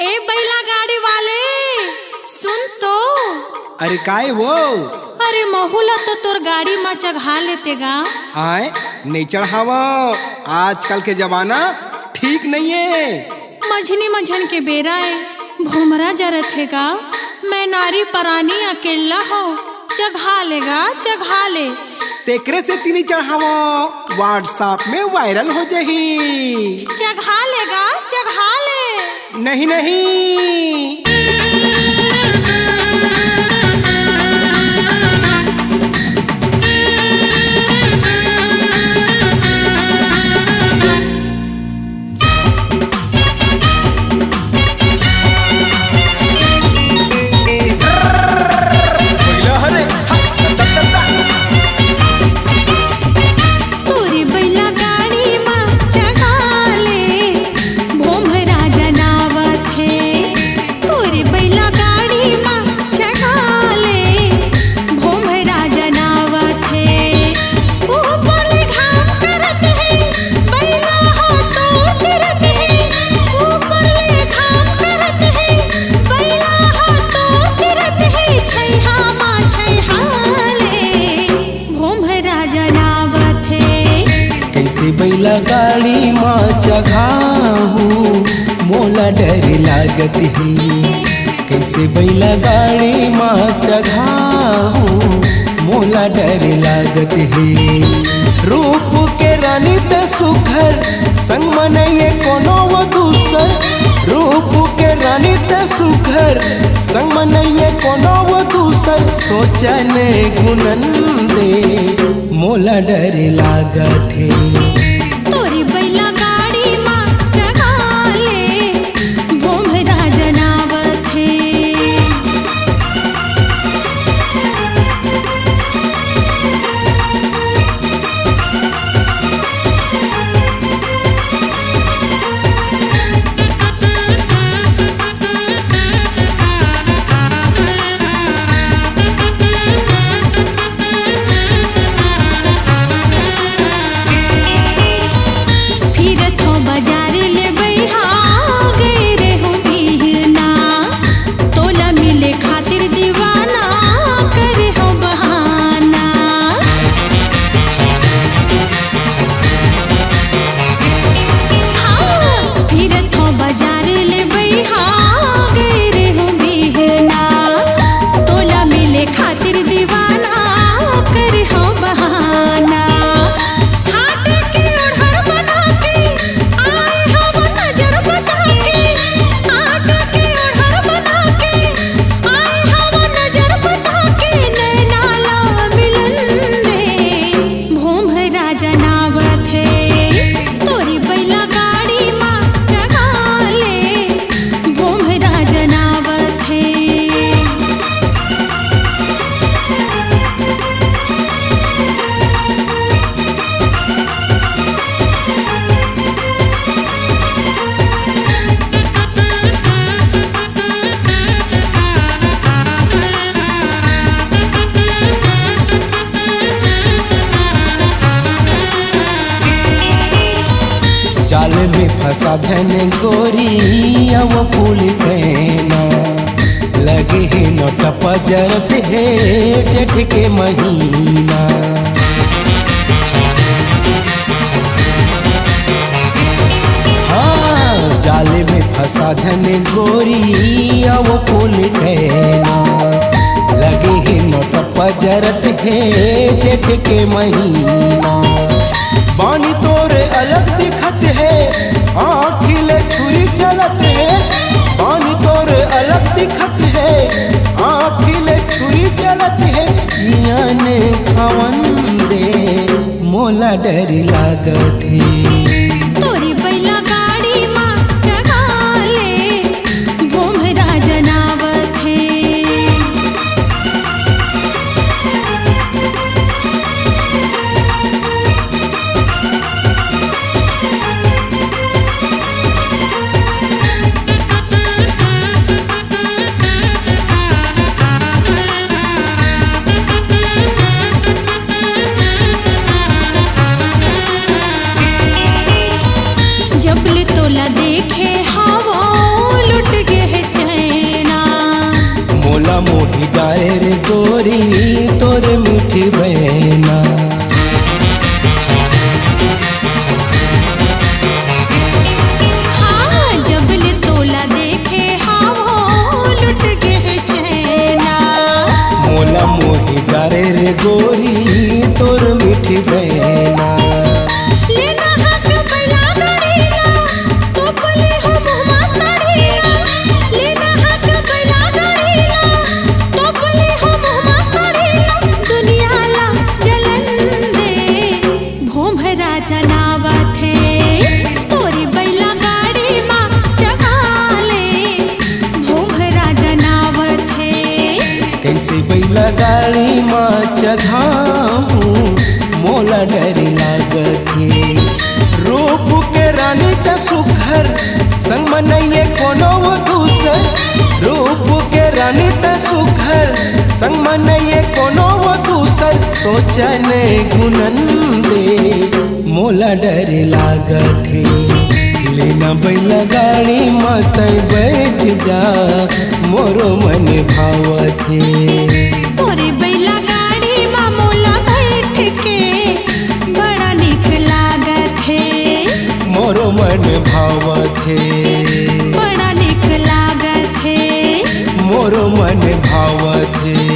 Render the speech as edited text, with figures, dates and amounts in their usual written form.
ए बैला गाड़ी वाले सुन तो। अरे काय वो? अरे महुला तो तोर गाड़ी में चढ़ा लेते गा। आए नहीं चढ़ावा, आजकल के जमाना ठीक नहीं है। मझनी मझन के बेरा है, भोमरा जरत है गा। मैं नारी परानी अकेला हो, चढ़ा लेगा चढ़ा ले। तेकरे से तीनी चढ़ावा, व्हाट्सएप में वायरल हो जाही। चढ़ा लेगा चढ़ा ले। नहीं नहीं बैला गाड़ी माँ चढ़ाहू मोला डर लागत है। कैसे बैला गाड़ी माँ चढ़ाहू मोला डर लागत है। रूप के रानी ते सुखर संग मनइए कोनो वो दूसर। रूप के रानी ते सुखर संग मनइए कोनो वो दूसर। सोचने गुनन दे मोला डर लागत है। तोरी बैला गाड़ी माँ चढ़ा ले, भोमरा जनावत है। बाजार ले बैहा गए रे हो बिहना, तोला मिले खातिर दीवाना करे हो बहाना। हाँ फिरत हो बाजार ले बैहा गए रे हो बिहना, तोला मिले खातिर दीवाना करे हो बहाना। जाल में फंसा धन गोरी अब फूल कहना लगे है नोट पजर पे जेठ के महीना। हाँ जाल में फंसा धन गोरी अब फूल कहना लगे है नोट पजर पे जेठ के महीना। बानी तोरे अलग दिखत है, आँखिले छुरी चलत है। बानी तोरे अलग दिखत है, आँखिले छुरी चलत है। जियान खवन दे मोला डर लागत है। तोरी बैला गाड़ी माँ चढ़ा ले, भोमरा जनावत है। गए चैना। मोला मोही डारे रे गोरी तोर मीठी बहना। हाँ जबले तोला देखे हाँ हो लुट गए चैना। मोला मोही डारे रे गोरी तोर मीठी बहना। लेना हक बैला गाड़ीला तो पले हो मुहमा साड़ीला। लेना हक बैला गाड़ीला तो पले हो मुहमा साड़ीला। दुनिया ला जलन दे भोंभरा जनावत है तोरी बैला गाड़ी माँ जगा ले भोंभरा जनावत है। कैसे बैला गाड़ी माँ चघाऊं मोला डर लागत है। रूप के रानी त सुघर संग मनइए कोनो वो दूसर। रूप के रानी त सुघर संग मनइए कोनो वो दूसर। सोचन गुनन दे मोला डर लागत है। लेना बैला गाड़ी मत बैठ जा मोरो मन भावत है। तोरे बैला गाड़ी माँ मोला बैठ के बड़ा निक लागत है। मोरो मन भावत है। बड़ा निक लागत है। मोरो मन भावत है।